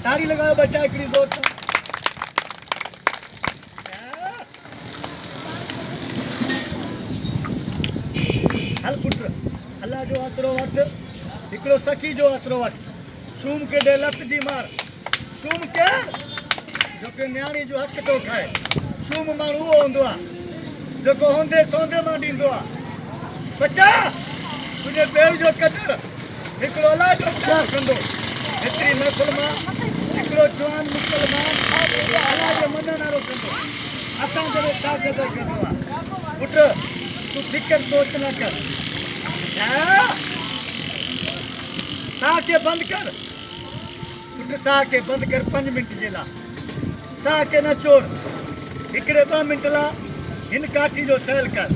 ताड़ी लगाओ बच्चा हिकिड़ी जोर सां हल पुट अल्लाह जो आसरो वठ हिकिड़ो सखी जो आसरो वठ शूम के ॾे लत जी मार शूम केरु जोके न्याणी जो हक़ थो खाए शूम माण्हू उहो हूंदो आहे जेको हूंदे सौंदे मां ॾींदो आहे बच्चा तुंहिंजे पेर जो क़दुरु हिकिड़ो अलाह जो प्यार कंदो हेतिरी महफ़िल मां हिकिड़ो जवान मुसलमान अलाह जो मञण वारो कंदो असां जॾहिं छा क़दुरु कंदो आहे पुट तूं फिकर सोच न कर साह खे बंदि कर पुट साह खे बंदि कर 5 मिंट जे लाइ साह खे न चोर हिकिड़े 2 मिंट लाइ हिन काठी जो सैल कर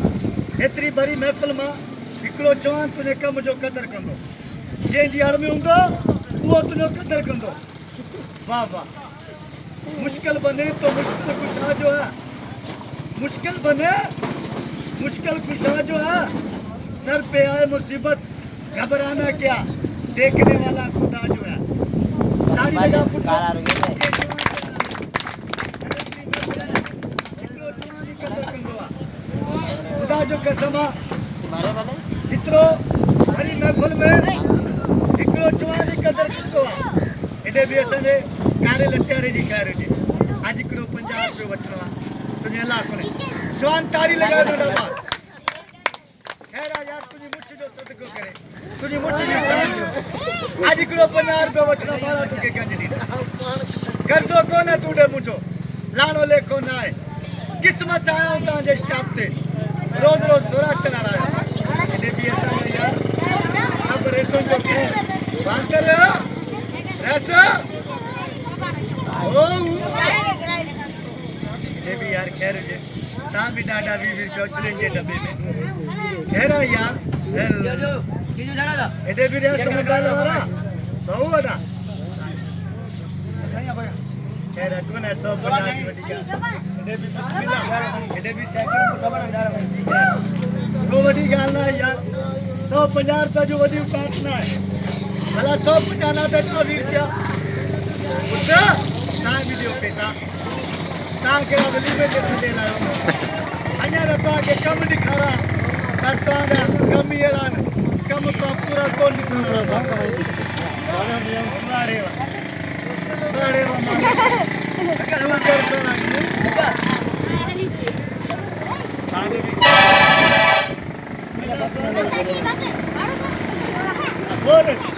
हेतिरी भरी महफ़िल मां हिकिड़ो जवान तुंहिंजे कम जो क़दुरु कंदो जंहिंजी हड़ में हूंदो उहो तुंहिंजो क़दुरु कंदो वाह वाह मुश्किल बने तो मुश्किल कुशा जो है मुश्किल बने मुश्किल कुशा जो है सर पे आए मुसीबत घबराना क्या देखने वाला खुदा जो है ताड़ी लगा पुट्टा खुदा जो कसम हिकिड़ो हरी महफ़िल में हिकिड़ो जवान जी क़दुरु कंदो आहे हेॾे बि असांजे कारे लटियारे जी ख़ैर हुजे अॼु हिकिड़ो 50 रुपयो वठिणो आहे तुंहिंजे अलाह सुणे जवान ताड़ी लॻाए नंढा ॿार ख़ैर आहे यार तुंहिंजी मुठ जो सदको करे तुंहिंजी मुठ जी जान जो अॼु हिकिड़ो 50 रुपयो वठिणो ॿार तोखे कंहिंजे ॾींदा कर्ज़ो कोन्हे तूं ॾे मुंहिंजो लाणो लेखो न आहे क़िस्मत सां आहियूं तव्हांजे स्टाफ ते रोज़ रोज़ थोरा अचण वारा आहियो हेॾे बि असांजो यार सभु रेसनि जो कीअं वांदर रेस हेॾे बि यार ख़ैर हुजे तव्हां बि ॾाढा 20 रुपया उछलनि जे दॿे में ख़ैर आहे यार हेॾे बि रेस मोबाइल वारा भाऊ वॾा ख़ैर अचो न 150 जी वॾी ॻाल्हि हेॾे बि बिस्मिल्लाह हेॾे बि साइकिल को वॾी ॻाल्हि न आहे यार 150 रुपया जो वॾी बात न आहे भला 150 न त 20 रुपया तव्हां बि ॾियो पैसा तव्हां कहिड़ा वलीमे ते छॾियल आहियो अञा त तव्हांखे कमु ॾेखारा पर तव्हांजा कम ई अहिड़ा आहिनि कमु तव्हां पूरा कोन ॾिसण वारा